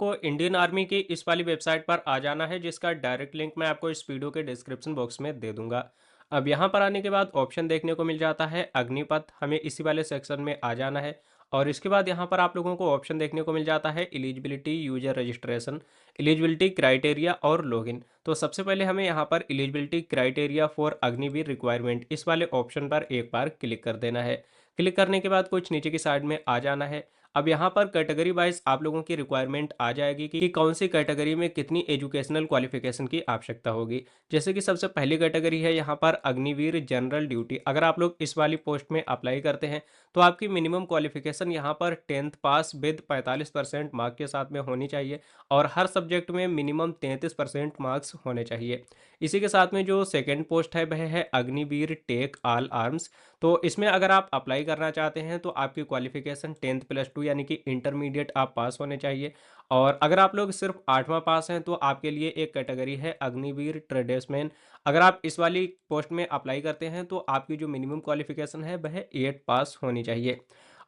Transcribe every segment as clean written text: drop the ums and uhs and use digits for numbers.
आपको Indian army की इस वाली वेबसाइट पर आ जाना है, जिसका डायरेक्ट लिंक मैं आपको इस वीडियो के डिस्क्रिप्शन बॉक्स में दे दूंगा। अब यहाँ पर आने के बाद ऑप्शन देखने को मिल जाता है अग्निपथ, हमें इसी वाले सेक्शन में आ जाना है। और इसके बाद यहाँ पर आप लोगों को ऑप्शन देखने को मिल जाता है eligibility, user registration, eligibility criteria और लॉगिन। तो सबसे पहले हमें यहाँ पर eligibility criteria for Agniveer requirement इस वाले ऑप्शन पर एक बार क्लिक कर देना है। क्लिक करने के बाद कुछ नीचे की साइड में आ जाना है। अब यहाँ पर कैटेगरी वाइज आप लोगों की रिक्वायरमेंट आ जाएगी कि कौन सी कैटेगरी में कितनी एजुकेशनल क्वालिफिकेशन की आवश्यकता होगी। जैसे कि सबसे पहली कैटेगरी है यहाँ पर अग्निवीर जनरल ड्यूटी। अगर आप लोग इस वाली पोस्ट में अप्लाई करते हैं तो आपकी मिनिमम क्वालिफिकेशन यहाँ पर 10th पास विद 45% मार्क के साथ में होनी चाहिए और हर सब्जेक्ट में मिनिमम 33% मार्क्स होने चाहिए। इसी के साथ में जो सेकेंड पोस्ट है वह है अग्निवीर टेक ऑल आर्म्स। तो इसमें अगर आप अप्लाई करना चाहते हैं तो आपकी क्वालिफिकेशन 10th+2 यानी कि इंटरमीडिएट आप पास होने चाहिए। और अगर आप लोग सिर्फ 8वां पास हैं तो आपके लिए एक कैटेगरी है अग्निवीर ट्रेडेसमैन। अगर आप इस वाली पोस्ट में अप्लाई करते हैं तो आपकी जो मिनिमम क्वालिफिकेशन है वह 8 पास होनी चाहिए।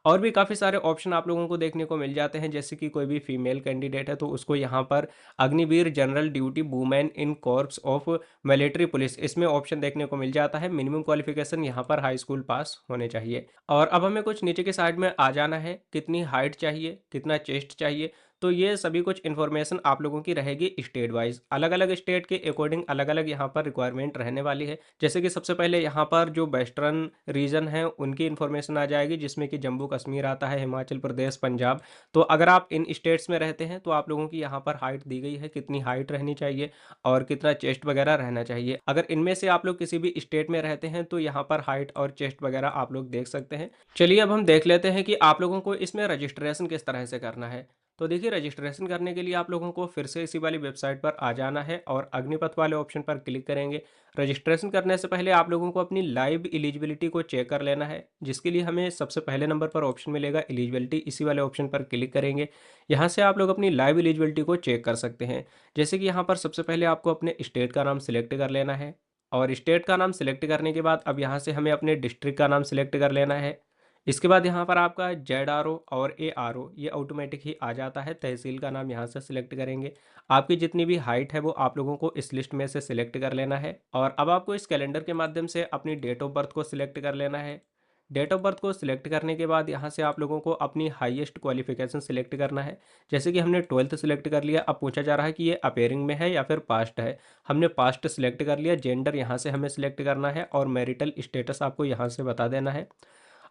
और भी काफ़ी सारे ऑप्शन आप लोगों को देखने को मिल जाते हैं, जैसे कि कोई भी फीमेल कैंडिडेट है तो उसको यहाँ पर Agniveer general duty women in corps of military police इसमें ऑप्शन देखने को मिल जाता है। मिनिमम क्वालिफिकेशन यहाँ पर हाई स्कूल पास होने चाहिए। और अब हमें कुछ नीचे के साइड में आ जाना है, कितनी हाइट चाहिए, कितना चेस्ट चाहिए। तो ये सभी कुछ इन्फॉर्मेशन आप लोगों की रहेगी स्टेट वाइज, अलग अलग स्टेट के अकॉर्डिंग अलग अलग यहाँ पर रिक्वायरमेंट रहने वाली है। जैसे कि सबसे पहले यहाँ पर जो वेस्टर्न रीजन है उनकी इन्फॉर्मेशन आ जाएगी, जिसमें कि जम्मू कश्मीर आता है, हिमाचल प्रदेश, पंजाब। तो अगर आप इन स्टेट्स में रहते हैं तो आप लोगों की यहाँ पर हाइट दी गई है, कितनी हाइट रहनी चाहिए और कितना चेस्ट वगैरह रहना चाहिए। अगर इनमें से आप लोग किसी भी स्टेट में रहते हैं तो यहाँ पर हाइट और चेस्ट वगैरह आप लोग देख सकते हैं। चलिए अब हम देख लेते हैं कि आप लोगों को इसमें रजिस्ट्रेशन किस तरह से करना है। तो देखिए, रजिस्ट्रेशन करने के लिए आप लोगों को फिर से इसी वाली वेबसाइट पर आ जाना है और अग्निपथ वाले ऑप्शन पर क्लिक करेंगे। रजिस्ट्रेशन करने से पहले आप लोगों को अपनी लाइव एलिजिबिलिटी को चेक कर लेना है, जिसके लिए हमें सबसे पहले नंबर पर ऑप्शन मिलेगा एलिजिबिलिटी, इसी वाले ऑप्शन पर क्लिक करेंगे। यहाँ से आप लोग अपनी लाइव एलिजिबिलिटी को चेक कर सकते हैं। जैसे कि यहाँ पर सबसे पहले आपको अपने स्टेट का नाम सिलेक्ट कर लेना है। और स्टेट का नाम सिलेक्ट करने के बाद अब यहाँ से हमें अपने डिस्ट्रिक्ट का नाम सिलेक्ट कर लेना है। इसके बाद यहाँ पर आपका ZRO और ARO ये ऑटोमेटिक ही आ जाता है। तहसील का नाम यहाँ से सिलेक्ट करेंगे। आपकी जितनी भी हाइट है वो आप लोगों को इस लिस्ट में से सिलेक्ट कर लेना है। और अब आपको इस कैलेंडर के माध्यम से अपनी डेट ऑफ बर्थ को सिलेक्ट कर लेना है। डेट ऑफ बर्थ को सिलेक्ट करने के बाद यहाँ से आप लोगों को अपनी हाईएस्ट क्वालिफिकेशन सिलेक्ट करना है। जैसे कि हमने 12th सिलेक्ट कर लिया, अब पूछा जा रहा है कि ये अपेयरिंग में है या फिर पास्ट है। हमने पास्ट सिलेक्ट कर लिया। जेंडर यहाँ से हमें सिलेक्ट करना है और मैरिटल स्टेटस आपको यहाँ से बता देना है।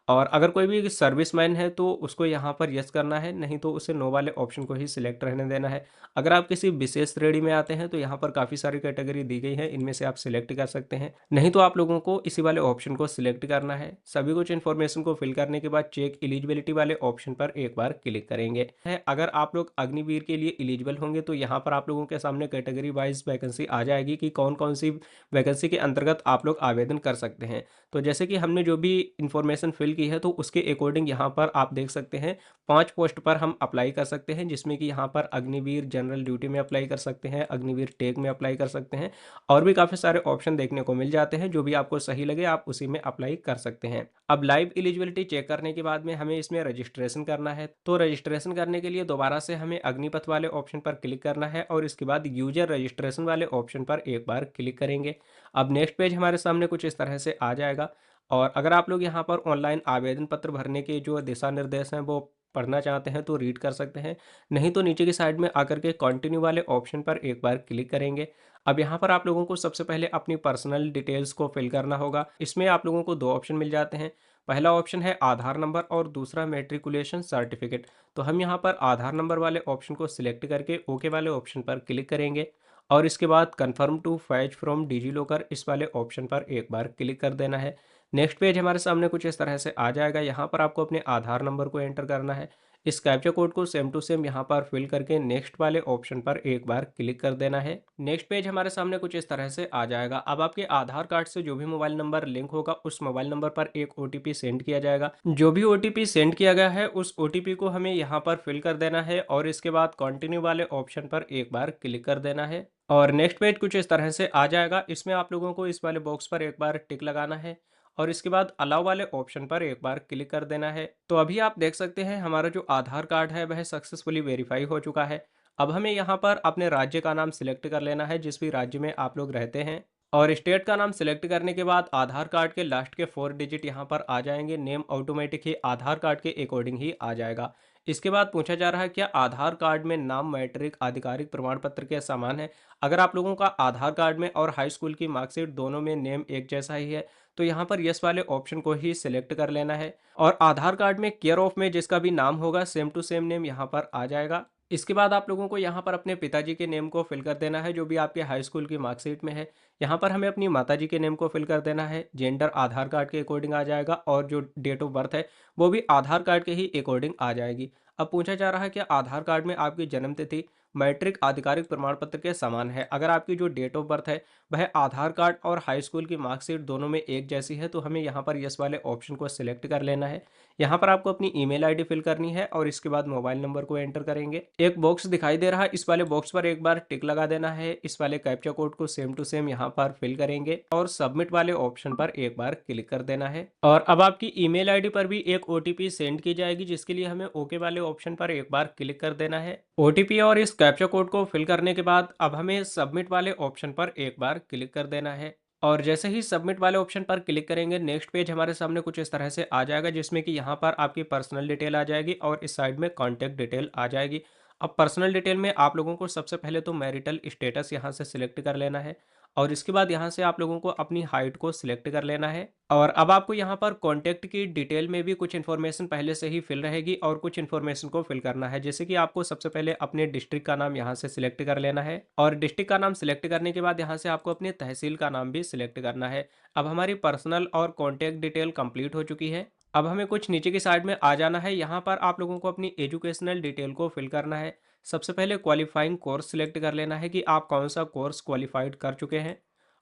और अगर कोई भी सर्विसमैन है तो उसको यहाँ पर यस करना है, नहीं तो उसे नो वाले ऑप्शन को ही सिलेक्ट रहने देना है। अगर आप किसी विशेष श्रेणी में आते हैं तो यहाँ पर काफ़ी सारी कैटेगरी दी गई है, इनमें से आप सिलेक्ट कर सकते हैं, नहीं तो आप लोगों को इसी वाले ऑप्शन को सिलेक्ट करना है। सभी कुछ इन्फॉर्मेशन को फिल करने के बाद चेक एलिजिबिलिटी वाले ऑप्शन पर एक बार क्लिक करेंगे। अगर आप लोग अग्निवीर के लिए एलिजिबल होंगे तो यहाँ पर आप लोगों के सामने कैटेगरी वाइज वैकेंसी आ जाएगी कि कौन कौन सी वैकेंसी के अंतर्गत आप लोग आवेदन कर सकते हैं। तो जैसे कि हमने जो भी इन्फॉर्मेशन फिल की है तो उसके अकॉर्डिंग यहाँ पर आप देख सकते हैं 5 पोस्ट पर हम अप्लाई कर सकते हैं, जिसमें कि यहाँ पर अग्निवीर जनरल ड्यूटी में अप्लाई कर सकते हैं, अग्निवीर टेक में अप्लाई कर सकते हैं। और भी काफ़ी सारे ऑप्शन देखने को मिल जाते हैं, जो भी आपको सही लगे आप उसी में अप्लाई कर सकते हैं। अब लाइव एलिजिबिलिटी चेक करने के बाद में हमें इसमें रजिस्ट्रेशन करना है। तो रजिस्ट्रेशन करने के लिए दोबारा से हमें अग्निपथ वाले ऑप्शन पर क्लिक करना है और इसके बाद यूजर रजिस्ट्रेशन वाले ऑप्शन पर एक बार क्लिक करेंगे। अब नेक्स्ट पेज हमारे सामने कुछ इस तरह से आ जाएगा। और अगर आप लोग यहाँ पर ऑनलाइन आवेदन पत्र भरने के जो दिशा निर्देश हैं वो पढ़ना चाहते हैं तो रीड कर सकते हैं, नहीं तो नीचे की साइड में आकर के कंटिन्यू वाले ऑप्शन पर एक बार क्लिक करेंगे। अब यहाँ पर आप लोगों को सबसे पहले अपनी पर्सनल डिटेल्स को फिल करना होगा। इसमें आप लोगों को दो ऑप्शन मिल जाते हैं। पहला ऑप्शन है आधार नंबर और दूसरा मैट्रिकुलेशन सर्टिफिकेट। तो हम यहाँ पर आधार नंबर वाले ऑप्शन को सिलेक्ट करके ओके वाले ऑप्शन पर क्लिक करेंगे और इसके बाद confirm to fetch from DigiLocker इस वाले ऑप्शन पर एक बार क्लिक कर देना है। नेक्स्ट पेज हमारे सामने कुछ इस तरह से आ जाएगा। यहाँ पर आपको अपने आधार नंबर को एंटर करना है। इस कैप्चा कोड को सेम टू सेम यहाँ पर फिल करके नेक्स्ट वाले ऑप्शन पर एक बार क्लिक कर देना है। नेक्स्ट पेज हमारे सामने कुछ इस तरह से आ जाएगा। अब आपके आधार कार्ड से जो भी मोबाइल नंबर लिंक होगा उस मोबाइल नंबर पर एक ओटीपी सेंड किया जाएगा। जो भी ओटीपी सेंड किया गया है उस ओटीपी को हमें यहाँ पर फिल कर देना है और इसके बाद कंटिन्यू वाले ऑप्शन पर एक बार क्लिक कर देना है। और नेक्स्ट पेज कुछ इस तरह से आ जाएगा। इसमें आप लोगों को इस वाले बॉक्स पर एक बार टिक लगाना है और इसके बाद अलाउ वाले ऑप्शन पर एक बार क्लिक कर देना है। तो अभी आप देख सकते हैं हमारा जो आधार कार्ड है वह सक्सेसफुली वेरीफाई हो चुका है। अब हमें यहाँ पर अपने राज्य का नाम सिलेक्ट कर लेना है, जिस भी राज्य में आप लोग रहते हैं। और स्टेट का नाम सिलेक्ट करने के बाद आधार कार्ड के लास्ट के 4 डिजिट यहाँ पर आ जाएंगे। नेम ऑटोमेटिक ही आधार कार्ड के अकॉर्डिंग ही आ जाएगा। इसके बाद पूछा जा रहा है क्या आधार कार्ड में नाम मैट्रिक आधिकारिक प्रमाण पत्र के समान है। अगर आप लोगों का आधार कार्ड में और हाई स्कूल की मार्कशीट दोनों में नेम एक जैसा ही है, तो यहाँ पर यस वाले ऑप्शन को ही सिलेक्ट कर लेना है। और आधार कार्ड में केयर ऑफ में जिसका भी नाम होगा सेम टू सेम नेम यहाँ पर आ जाएगा। इसके बाद आप लोगों को यहाँ पर अपने पिताजी के नेम को फिल कर देना है, जो भी आपके हाई स्कूल की मार्कशीट में है। यहाँ पर हमें अपनी माताजी के नेम को फिल कर देना है। जेंडर आधार कार्ड के अकॉर्डिंग आ जाएगा और जो डेट ऑफ बर्थ है वो भी आधार कार्ड के ही अकॉर्डिंग आ जाएगी। अब पूछा जा रहा है कि आधार कार्ड में आपकी जन्म तिथि मैट्रिक आधिकारिक प्रमाण पत्र के समान है। अगर आपकी जो डेट ऑफ बर्थ है वह आधार कार्ड और हाई स्कूल की मार्कशीट दोनों में एक जैसी है, तो हमें यहाँ पर यस वाले ऑप्शन को सिलेक्ट कर लेना है। यहाँ पर आपको अपनी ईमेल आईडी फिल करनी है और इसके बाद मोबाइल नंबर को एंटर करेंगे। एक बॉक्स दिखाई दे रहा है, इस वाले बॉक्स पर एक बार टिक लगा देना है। इस वाले कैप्चा कोड को सेम टू सेम यहाँ पर फिल करेंगे और सबमिट वाले ऑप्शन पर एक बार क्लिक कर देना है। और अब आपकी ईमेल आईडी पर भी एक ओटीपी सेंड की जाएगी, जिसके लिए हमें ओके वाले ऑप्शन पर एक बार क्लिक कर देना है। ओटीपी और इस कैप्चा कोड को फिल करने के बाद अब हमें सबमिट वाले ऑप्शन पर एक बार क्लिक कर देना है। और जैसे ही सबमिट वाले ऑप्शन पर क्लिक करेंगे नेक्स्ट पेज हमारे सामने कुछ इस तरह से आ जाएगा, जिसमें कि यहाँ पर आपकी पर्सनल डिटेल आ जाएगी और इस साइड में कॉन्टैक्ट डिटेल आ जाएगी। अब पर्सनल डिटेल में आप लोगों को सबसे पहले तो मैरिटल स्टेटस यहाँ से सिलेक्ट कर लेना है और इसके बाद यहाँ से आप लोगों को अपनी हाइट को सिलेक्ट कर लेना है। और अब आपको यहाँ पर कॉन्टैक्ट की डिटेल में भी कुछ इन्फॉर्मेशन पहले से ही फिल रहेगी और कुछ इन्फॉर्मेशन को फिल करना है, जैसे कि आपको सबसे पहले अपने डिस्ट्रिक्ट का नाम यहाँ से सिलेक्ट कर लेना है और डिस्ट्रिक्ट का नाम सिलेक्ट करने के बाद यहाँ से आपको अपने तहसील का नाम भी सिलेक्ट करना है। अब हमारी पर्सनल और कॉन्टैक्ट डिटेल कंप्लीट हो चुकी है। अब हमें कुछ नीचे की साइड में आ जाना है। यहाँ पर आप लोगों को अपनी एजुकेशनल डिटेल को फिल करना है। सबसे पहले क्वालिफाइंग कोर्स सिलेक्ट कर लेना है कि आप कौन सा कोर्स क्वालिफाइड कर चुके हैं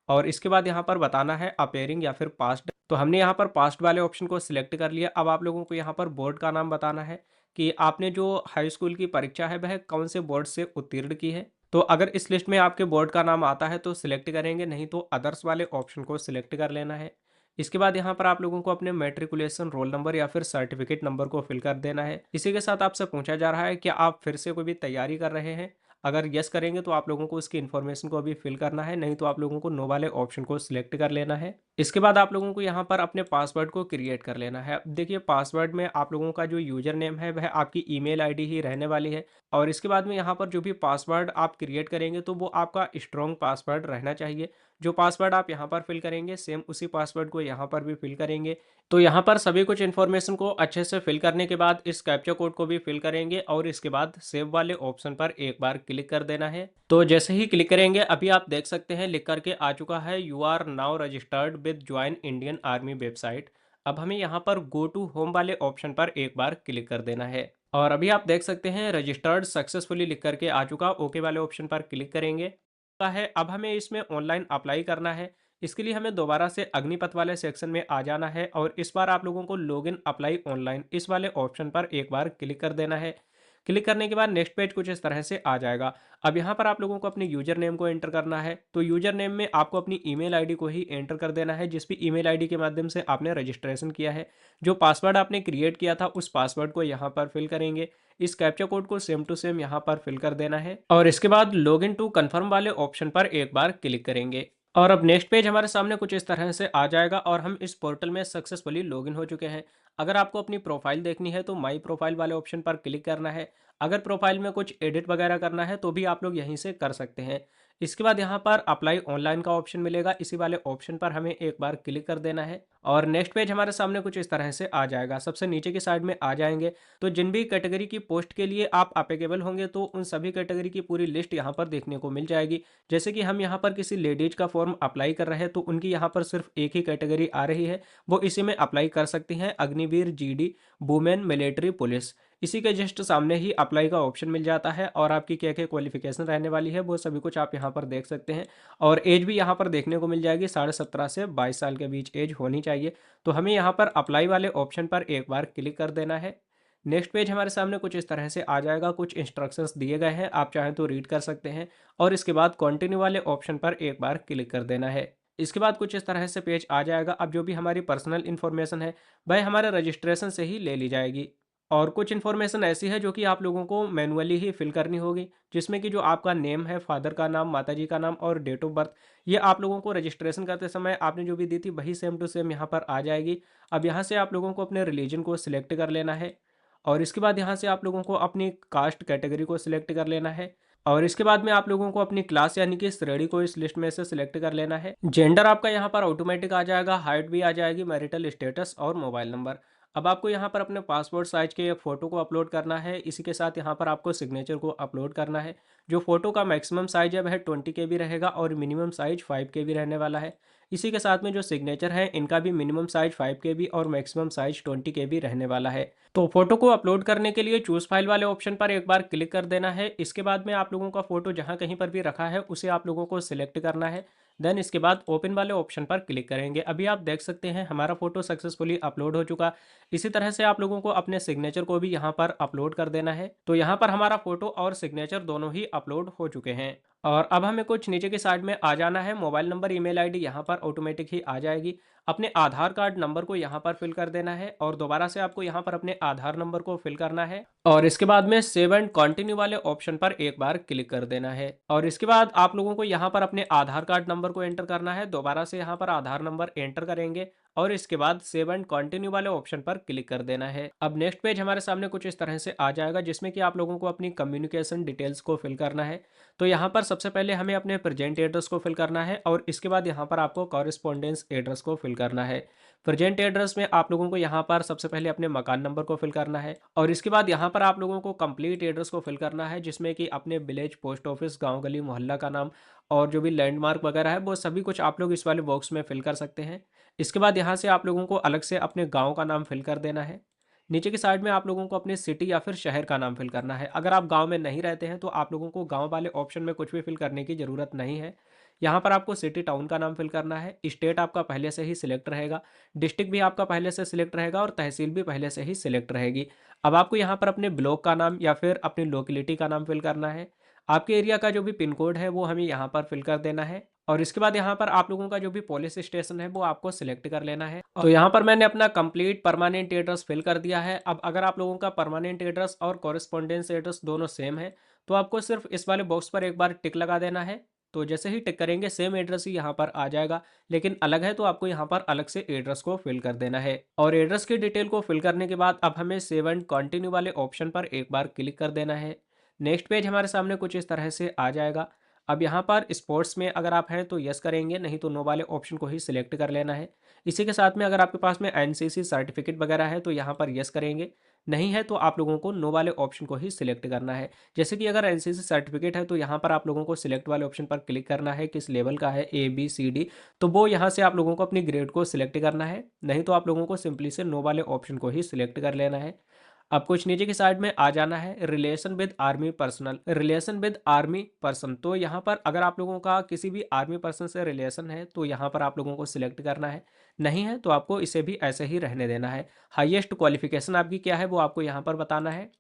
और इसके बाद यहाँ पर बताना है अपेयरिंग या फिर पास्ट। तो हमने यहाँ पर पास्ट वाले ऑप्शन को सिलेक्ट कर लिया। अब आप लोगों को यहाँ पर बोर्ड का नाम बताना है कि आपने जो हाई स्कूल की परीक्षा है वह कौन से बोर्ड से उत्तीर्ण की है। तो अगर इस लिस्ट में आपके बोर्ड का नाम आता है तो सिलेक्ट करेंगे, नहीं तो अदर्स वाले ऑप्शन को सिलेक्ट कर लेना है। इसके बाद यहाँ पर आप लोगों को अपने मैट्रिकुलेशन रोल नंबर या फिर सर्टिफिकेट नंबर को फिल कर देना है। इसी के साथ आपसे पूछा जा रहा है कि आप फिर से कोई भी तैयारी कर रहे हैं। अगर यस करेंगे तो आप लोगों को इसकी इन्फॉर्मेशन को अभी फिल करना है, नहीं तो आप लोगों को नो वाले ऑप्शन को सिलेक्ट कर लेना है। इसके बाद आप लोगों को यहाँ पर अपने पासवर्ड को क्रिएट कर लेना है। अब देखिए पासवर्ड में आप लोगों का जो यूजर नेम है वह आपकी ईमेल आईडी ही रहने वाली है और इसके बाद में यहाँ पर जो भी पासवर्ड आप क्रिएट करेंगे तो वो आपका स्ट्रॉन्ग पासवर्ड रहना चाहिए। जो पासवर्ड आप यहाँ पर फिल करेंगे सेम उसी पासवर्ड को यहाँ पर भी फिल करेंगे। तो यहाँ पर सभी कुछ इन्फॉर्मेशन को अच्छे से फिल करने के बाद इस कैप्चा कोड को भी फिल करेंगे और इसके बाद सेव वाले ऑप्शन पर एक बार क्लिक कर देना है। तो जैसे ही क्लिक करेंगे अभी आप देख सकते हैं लिख करके आ चुका है you are now registered with join Indian army website. अब हमें यहाँ पर गो टू होम वाले ऑप्शन पर एक बार क्लिक कर देना है और अभी आप देख सकते हैं रजिस्टर्ड सक्सेसफुली लिख करके आ चुका। ओके वाले ऑप्शन पर क्लिक करेंगे है। अब हमें इसमें ऑनलाइन अप्लाई करना है। इसके लिए हमें दोबारा से अग्निपथ वाले सेक्शन में आ जाना है और इस बार आप लोगों को लॉगिन अप्लाई ऑनलाइन इस वाले ऑप्शन पर एक बार क्लिक कर देना है। क्लिक करने के बाद नेक्स्ट पेज कुछ इस तरह से आ जाएगा। अब यहाँ पर आप लोगों को अपने यूजर नेम को एंटर करना है। तो यूजर नेम में आपको अपनी ईमेल आईडी को ही एंटर कर देना है, जिस भी ईमेल आईडी के माध्यम से आपने रजिस्ट्रेशन किया है। जो पासवर्ड आपने क्रिएट किया था उस पासवर्ड को यहाँ पर फिल करेंगे। इस कैप्चा कोड को सेम टू सेम यहाँ पर फिल कर देना है और इसके बाद लॉग इन टू कन्फर्म वाले ऑप्शन पर एक बार क्लिक करेंगे। और अब नेक्स्ट पेज हमारे सामने कुछ इस तरह से आ जाएगा और हम इस पोर्टल में सक्सेसफुली लॉगिन हो चुके हैं। अगर आपको अपनी प्रोफाइल देखनी है तो माई प्रोफाइल वाले ऑप्शन पर क्लिक करना है। अगर प्रोफाइल में कुछ एडिट वगैरह करना है तो भी आप लोग यहीं से कर सकते हैं। इसके बाद यहाँ पर अप्लाई ऑनलाइन का ऑप्शन मिलेगा, इसी वाले ऑप्शन पर हमें एक बार क्लिक कर देना है और नेक्स्ट पेज हमारे सामने कुछ इस तरह से आ जाएगा। सबसे नीचे की साइड में आ जाएंगे तो जिन भी कैटेगरी की पोस्ट के लिए आप अप्लीकेबल होंगे तो उन सभी कैटेगरी की पूरी लिस्ट यहाँ पर देखने को मिल जाएगी। जैसे कि हम यहाँ पर किसी लेडीज का फॉर्म अप्लाई कर रहे हैं तो उनकी यहाँ पर सिर्फ एक ही कैटेगरी आ रही है, वो इसी में अप्लाई कर सकती हैं, Agniveer, GD, women, military, police. इसी के जस्ट सामने ही अप्लाई का ऑप्शन मिल जाता है और आपकी क्या क्या क्वालिफिकेशन रहने वाली है वो सभी कुछ आप यहाँ पर देख सकते हैं। और एज भी यहाँ पर देखने को मिल जाएगी, 17.5 से 22 साल के बीच एज होनी चाहिए। तो हमें यहाँ पर अप्लाई वाले ऑप्शन पर एक बार क्लिक कर देना है। नेक्स्ट पेज हमारे सामने कुछ इस तरह से आ जाएगा, कुछ इंस्ट्रक्शंस दिए गए हैं, आप चाहें तो रीड कर सकते हैं और इसके बाद कंटिन्यू वाले ऑप्शन पर एक बार क्लिक कर देना है। इसके बाद कुछ इस तरह से पेज आ जाएगा। अब जो भी हमारी पर्सनल इन्फॉर्मेशन है वह हमारे रजिस्ट्रेशन से ही ले ली जाएगी। और कुछ इन्फॉर्मेशन ऐसी है जो कि आप लोगों को मैनुअली ही फिल करनी होगी, जिसमें कि जो आपका नेम है, फादर का नाम, माताजी का नाम और डेट ऑफ बर्थ, ये आप लोगों को रजिस्ट्रेशन करते समय आपने जो भी दी थी वही सेम टू सेम यहाँ पर आ जाएगी। अब यहाँ से आप लोगों को अपने रिलीजन को सिलेक्ट कर लेना है और इसके बाद यहाँ से आप लोगों को अपनी कास्ट कैटेगरी को सिलेक्ट कर लेना है और इसके बाद में आप लोगों को अपनी क्लास यानी कि श्रेणी को इस लिस्ट में से सिलेक्ट कर लेना है। जेंडर आपका यहाँ पर ऑटोमेटिक आ जाएगा, हाइट भी आ जाएगी, मैरिटल स्टेटस और मोबाइल नंबर। अब आपको यहाँ पर अपने पासपोर्ट साइज के एक फ़ोटो को अपलोड करना है। इसी के साथ यहाँ पर आपको सिग्नेचर को अपलोड करना है। जो फ़ोटो का मैक्सिमम साइज है वह 20 KB रहेगा और मिनिमम साइज 5 KB रहने वाला है। इसी के साथ में जो सिग्नेचर है इनका भी मिनिमम साइज 5 KB और मैक्सिमम साइज 20 KB रहने वाला है। तो फोटो को अपलोड करने के लिए चूज फाइल वाले ऑप्शन पर एक बार क्लिक कर देना है। इसके बाद में आप लोगों का फोटो जहां कहीं पर भी रखा है उसे आप लोगों को सिलेक्ट करना है। देन इसके बाद ओपन वाले ऑप्शन पर क्लिक करेंगे। अभी आप देख सकते हैं हमारा फोटो सक्सेसफुली अपलोड हो चुका। इसी तरह से आप लोगों को अपने सिग्नेचर को भी यहाँ पर अपलोड कर देना है। तो यहाँ पर हमारा फोटो और सिग्नेचर दोनों ही अपलोड हो चुके हैं और अब हमें कुछ नीचे की साइड में आ जाना है। मोबाइल नंबर, ईमेल आईडी यहाँ पर ऑटोमेटिक ही आ जाएगी। अपने आधार कार्ड नंबर को यहाँ पर फिल कर देना है और दोबारा से आपको यहाँ पर अपने आधार नंबर को फिल करना है और इसके बाद में सेव एंड कंटिन्यू वाले ऑप्शन पर एक बार क्लिक कर देना है और इसके बाद आप लोगों को यहाँ पर अपने आधार कार्ड नंबर को एंटर करना है। दोबारा से यहाँ पर आधार नंबर एंटर करेंगे और इसके बाद सेव एंड कंटिन्यू वाले ऑप्शन पर क्लिक कर देना है। अब नेक्स्ट पेज हमारे सामने कुछ इस तरह से आ जाएगा जिसमें कि आप लोगों को अपनी कम्युनिकेशन डिटेल्स को फिल करना है। तो यहाँ पर सबसे पहले हमें अपने प्रेजेंट एड्रेस को फिल करना है और इसके बाद यहाँ पर आपको कॉरेस्पॉन्डेंस एड्रेस को फिल करना है। प्रेजेंट एड्रेस में आप लोगों को यहाँ पर सबसे पहले अपने मकान नंबर को फिल करना है और इसके बाद यहाँ पर आप लोगों को कंप्लीट एड्रेस को फिल करना है जिसमें कि अपने विलेज, पोस्ट ऑफिस, गांव, गली, मोहल्ला का नाम और जो भी लैंडमार्क वगैरह है वो सभी कुछ आप लोग इस वाले बॉक्स में फिल कर सकते हैं। इसके बाद यहाँ से आप लोगों को अलग से अपने गाँव का नाम फिल कर देना है। नीचे की साइड में आप लोगों को अपने सिटी या फिर शहर का नाम फिल करना है। अगर आप गांव में नहीं रहते हैं तो आप लोगों को गांव वाले ऑप्शन में कुछ भी फिल करने की ज़रूरत नहीं है। यहाँ पर आपको सिटी, टाउन का नाम फिल करना है। स्टेट आपका पहले से ही सिलेक्ट रहेगा, डिस्ट्रिक्ट भी आपका पहले से सिलेक्ट रहेगा और तहसील भी पहले से ही सिलेक्ट रहेगी। अब आपको यहाँ पर अपने ब्लॉक का नाम या फिर अपनी लोकेलिटी का नाम फिल करना है। आपके एरिया का जो भी पिन कोड है वो हमें यहाँ पर फिल कर देना है और इसके बाद यहाँ पर आप लोगों का जो भी पुलिस स्टेशन है वो आपको सिलेक्ट कर लेना है। तो यहाँ पर मैंने अपना कंप्लीट परमानेंट एड्रेस फिल कर दिया है। अब अगर आप लोगों का परमानेंट एड्रेस और कॉरेस्पॉन्डेंस एड्रेस दोनों सेम है तो आपको सिर्फ इस वाले बॉक्स पर एक बार टिक लगा देना है। तो जैसे ही टिक करेंगे सेम एड्रेस ही यहाँ पर आ जाएगा, लेकिन अलग है तो आपको यहाँ पर अलग से एड्रेस को फिल कर देना है और एड्रेस की डिटेल को फिल करने के बाद अब हमें सेव एंड कंटिन्यू वाले ऑप्शन पर एक बार क्लिक कर देना है। नेक्स्ट पेज हमारे सामने कुछ इस तरह से आ जाएगा। अब यहाँ पर स्पोर्ट्स में अगर आप हैं तो यस करेंगे, नहीं तो नो वाले ऑप्शन को ही सिलेक्ट कर लेना है। इसी के साथ में अगर आपके पास में एनसीसी सर्टिफिकेट वगैरह है तो यहाँ पर यस करेंगे, नहीं है तो आप लोगों को नो वाले ऑप्शन को ही सिलेक्ट करना है। जैसे कि अगर एनसीसी सर्टिफिकेट है तो यहाँ पर आप लोगों को सिलेक्ट वाले ऑप्शन पर क्लिक करना है, किस लेवल का है, ए बी सी डी, तो वो यहाँ से आप लोगों को अपनी ग्रेड को सिलेक्ट करना है, नहीं तो आप लोगों को सिंपली से नो वाले ऑप्शन को ही सिलेक्ट कर लेना है। अब कुछ नीचे की साइड में आ जाना है, relation with army personnel, relation with army person. तो यहाँ पर अगर आप लोगों का किसी भी आर्मी पर्सन से रिलेशन है तो यहाँ पर आप लोगों को सिलेक्ट करना है, नहीं है तो आपको इसे भी ऐसे ही रहने देना है। हाईएस्ट क्वालिफिकेशन आपकी क्या है वो आपको यहाँ पर बताना है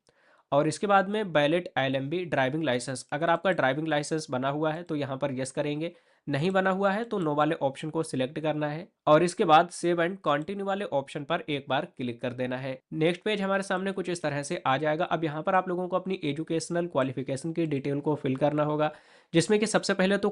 और इसके बाद में वैलिड एलएमबी ड्राइविंग लाइसेंस, अगर आपका ड्राइविंग लाइसेंस बना हुआ है तो यहाँ पर यस करेंगे, नहीं बना हुआ है तो नो वाले ऑप्शन को सिलेक्ट करना है और इसके बाद सेव एंड कंटिन्यू वाले ऑप्शन पर एक बार क्लिक कर देना है। नेक्स्ट पेज हमारे सामने कुछ इस तरह से आ जाएगा। अब यहाँ पर आप लोगों को अपनी एजुकेशनल क्वालिफिकेशन की डिटेल को फिल करना होगा, जिसमें कि सबसे पहले तो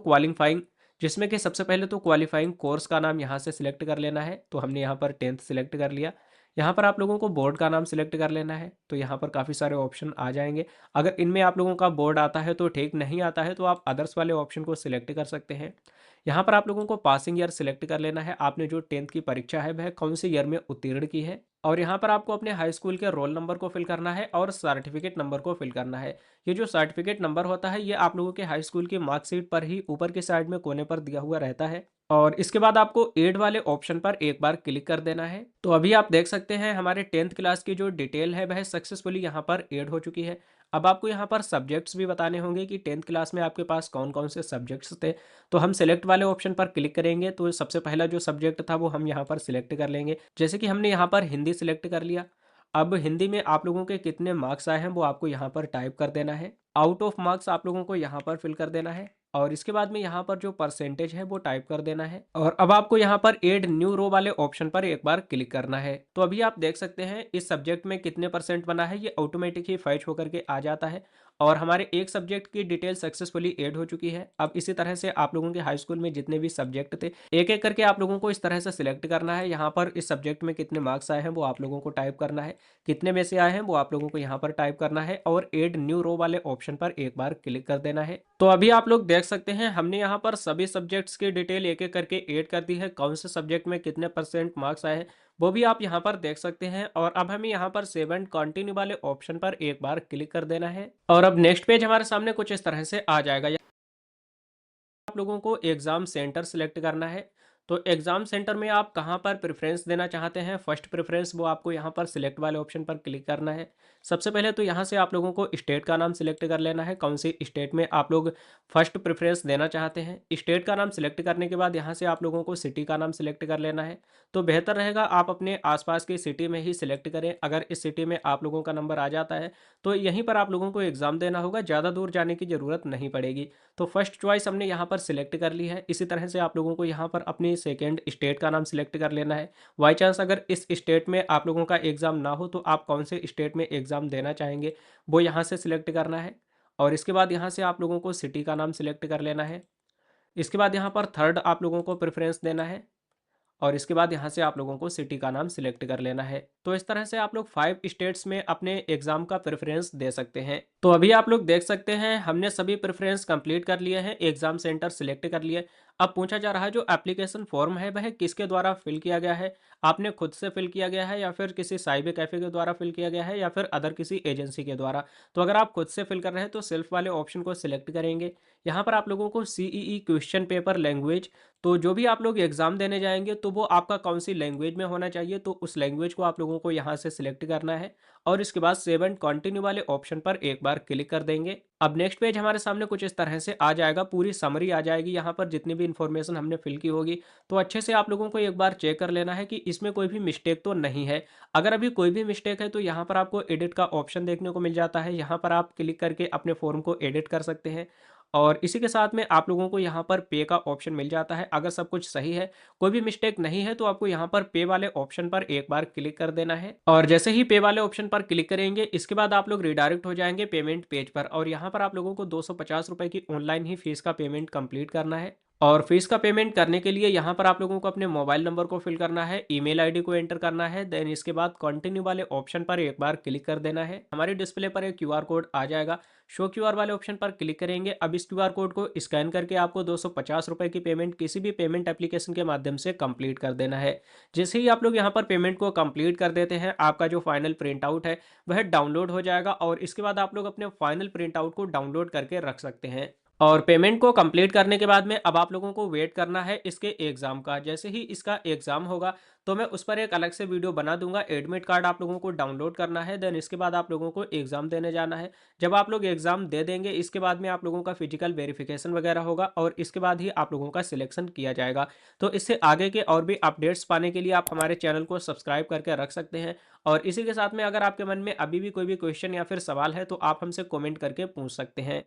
क्वालिफाइंग कोर्स का नाम यहाँ से सिलेक्ट कर लेना है। तो हमने यहाँ पर 10th सिलेक्ट कर लिया। यहाँ पर आप लोगों को बोर्ड का नाम सिलेक्ट कर लेना है। तो यहाँ पर काफ़ी सारे ऑप्शन आ जाएंगे, अगर इनमें आप लोगों का बोर्ड आता है तो ठीक, नहीं आता है तो आप अदर्स वाले ऑप्शन को सिलेक्ट कर सकते हैं। यहाँ पर आप लोगों को पासिंग ईयर सिलेक्ट कर लेना है, आपने जो 10th की परीक्षा है वह कौन से ईयर में उत्तीर्ण की है और यहाँ पर आपको अपने हाई स्कूल के रोल नंबर को फिल करना है और सर्टिफिकेट नंबर को फिल करना है। ये जो सर्टिफिकेट नंबर होता है ये आप लोगों के हाई स्कूल की मार्कशीट पर ही ऊपर की साइड में कोने पर दिया हुआ रहता है और इसके बाद आपको एड वाले ऑप्शन पर एक बार क्लिक कर देना है। तो अभी आप देख सकते हैं हमारे 10th क्लास की जो डिटेल है वह सक्सेसफुली यहाँ पर ऐड हो चुकी है। अब आपको यहाँ पर सब्जेक्ट्स भी बताने होंगे कि 10th क्लास में आपके पास कौन कौन से सब्जेक्ट्स थे। तो हम सेलेक्ट वाले ऑप्शन पर क्लिक करेंगे तो सबसे पहला जो सब्जेक्ट था वो हम यहाँ पर सिलेक्ट कर लेंगे। जैसे कि हमने यहाँ पर हिंदी सिलेक्ट कर लिया। अब हिंदी में आप लोगों के कितने मार्क्स आए हैं वो आपको यहाँ पर टाइप कर देना है। आउट ऑफ मार्क्स आप लोगों को यहाँ पर फिल कर देना है। और इसके बाद में यहाँ पर जो परसेंटेज है वो टाइप कर देना है और अब आपको यहाँ पर ऐड न्यू रो वाले ऑप्शन पर एक बार क्लिक करना है। तो अभी आप देख सकते हैं इस सब्जेक्ट में कितने परसेंट बना है, ये ऑटोमेटिक ही फैच होकर के आ जाता है और हमारे एक सब्जेक्ट की डिटेल सक्सेसफुली ऐड हो चुकी है। अब इसी तरह से आप लोगों के हाई स्कूल में जितने भी सब्जेक्ट थे, एक एक करके आप लोगों को इस तरह से सिलेक्ट करना है। यहाँ पर इस सब्जेक्ट में कितने मार्क्स आए हैं वो आप लोगों को टाइप करना है, कितने में से आए हैं वो आप लोगों को यहाँ पर टाइप करना है और ऐड न्यू रो वाले ऑप्शन पर एक बार क्लिक कर देना है। तो अभी आप लोग देख सकते हैं हमने यहाँ पर सभी सब्जेक्ट्स की डिटेल एक एक करके ऐड कर दी है, कौन से सब्जेक्ट में कितने परसेंट मार्क्स आए हैं वो भी आप यहाँ पर देख सकते हैं। और अब हमें यहाँ पर सेव एंड कंटिन्यू वाले ऑप्शन पर एक बार क्लिक कर देना है और अब नेक्स्ट पेज हमारे सामने कुछ इस तरह से आ जाएगा। आप लोगों को एग्जाम सेंटर सिलेक्ट करना है। तो एग्जाम सेंटर में आप कहाँ पर प्रेफरेंस देना चाहते हैं, फर्स्ट प्रेफरेंस वो आपको यहाँ पर सिलेक्ट वाले ऑप्शन पर क्लिक करना है। सबसे पहले तो यहाँ से आप लोगों को स्टेट का नाम सिलेक्ट कर लेना है, कौन सी स्टेट में आप लोग फर्स्ट प्रेफरेंस देना चाहते हैं। स्टेट का नाम सिलेक्ट करने के बाद यहाँ से आप लोगों को सिटी का नाम सिलेक्ट कर लेना है। तो बेहतर रहेगा आप अपने आसपास की सिटी में ही सिलेक्ट करें। अगर इस सिटी में आप लोगों का नंबर आ जाता है तो यहीं पर आप लोगों को एग्जाम देना होगा, ज़्यादा दूर जाने की ज़रूरत नहीं पड़ेगी। तो फर्स्ट चॉइस हमने यहाँ पर सिलेक्ट कर ली है। इसी तरह से आप लोगों को यहाँ पर अपनी सेकंड स्टेट का नाम सिलेक्ट कर लेना है। बाई चांस अगर इस स्टेट में आप लोगों का एग्ज़ाम ना हो तो आप कौन से स्टेट में एग्ज़ाम देना चाहेंगे वो यहाँ से सिलेक्ट करना है और इसके बाद यहाँ से आप लोगों को सिटी का नाम सिलेक्ट कर लेना है। इसके बाद यहाँ पर थर्ड आप लोगों को प्रेफरेंस देना है और इसके बाद यहाँ से आप लोगों को सिटी का नाम सिलेक्ट कर लेना है। तो इस तरह से आप लोग 5 स्टेट्स में अपने एग्जाम का प्रेफरेंस दे सकते हैं। तो अभी आप लोग देख सकते हैं हमने सभी प्रेफरेंस कंप्लीट कर लिए हैं, एग्जाम सेंटर सिलेक्ट कर लिए। अब पूछा जा रहा है जो एप्लीकेशन फॉर्म है वह किसके द्वारा फिल किया गया है, आपने खुद से फिल किया गया है या फिर किसी साइबर कैफे के द्वारा फिल किया गया है या फिर अदर किसी एजेंसी के द्वारा। तो अगर आप खुद से फिल कर रहे हैं तो सेल्फ वाले ऑप्शन को सिलेक्ट करेंगे। यहाँ पर आप लोगों को सीईई क्वेश्चन पेपर लैंग्वेज, तो जो भी आप लोग एग्जाम देने जाएंगे तो वो आपका कौन सी लैंग्वेज में होना चाहिए, तो उस लैंग्वेज को आप लोगों को यहाँ से सिलेक्ट करना है और इसके बाद सेव एंड कंटिन्यू वाले ऑप्शन पर एक बार क्लिक कर देंगे। अब नेक्स्ट पेज हमारे सामने कुछ इस तरह से आ जाएगा, पूरी समरी आ जाएगी। यहाँ पर जितनी भी इंफॉर्मेशन हमने फिल की होगी तो अच्छे से आप लोगों को एक बार चेक कर लेना है कि इसमें कोई भी मिस्टेक तो नहीं है। अगर अभी कोई भी मिस्टेक है तो यहाँ पर आपको एडिट का ऑप्शन देखने को मिल जाता है, यहाँ पर आप क्लिक करके अपने फॉर्म को एडिट कर सकते हैं और इसी के साथ में आप लोगों को यहाँ पर पे का ऑप्शन मिल जाता है। अगर सब कुछ सही है, कोई भी मिस्टेक नहीं है, तो आपको यहाँ पर पे वाले ऑप्शन पर एक बार क्लिक कर देना है और जैसे ही पे वाले ऑप्शन पर क्लिक करेंगे इसके बाद आप लोग रिडायरेक्ट हो जाएंगे पेमेंट पेज पर और यहाँ पर आप लोगों को 250 रुपए की ऑनलाइन ही फीस का पेमेंट कंप्लीट करना है। और फीस का पेमेंट करने के लिए यहाँ पर आप लोगों को अपने मोबाइल नंबर को फिल करना है, ईमेल आईडी को एंटर करना है, देन इसके बाद कंटिन्यू वाले ऑप्शन पर एक बार क्लिक कर देना है। हमारे डिस्प्ले पर एक क्यूआर कोड आ जाएगा, शो क्यूआर वाले ऑप्शन पर क्लिक करेंगे। अब इस क्यूआर कोड को स्कैन करके आपको 250 रुपए की पेमेंट किसी भी पेमेंट एप्लीकेशन के माध्यम से कंप्लीट कर देना है। जैसे ही आप लोग यहाँ पर पेमेंट को कंप्लीट कर देते हैं आपका जो फाइनल प्रिंट आउट है वह डाउनलोड हो जाएगा और इसके बाद आप लोग अपने फाइनल प्रिंट आउट को डाउनलोड करके रख सकते हैं। और पेमेंट को कंप्लीट करने के बाद में अब आप लोगों को वेट करना है इसके एग्ज़ाम का। जैसे ही इसका एग्ज़ाम होगा तो मैं उस पर एक अलग से वीडियो बना दूंगा। एडमिट कार्ड आप लोगों को डाउनलोड करना है, देन इसके बाद आप लोगों को एग्ज़ाम देने जाना है। जब आप लोग एग्ज़ाम दे देंगे इसके बाद में आप लोगों का फिजिकल वेरिफिकेशन वगैरह होगा और इसके बाद ही आप लोगों का सिलेक्शन किया जाएगा। तो इससे आगे के और भी अपडेट्स पाने के लिए आप हमारे चैनल को सब्सक्राइब करके रख सकते हैं और इसी के साथ में अगर आपके मन में अभी भी कोई भी क्वेश्चन या फिर सवाल है तो आप हमसे कॉमेंट करके पूछ सकते हैं।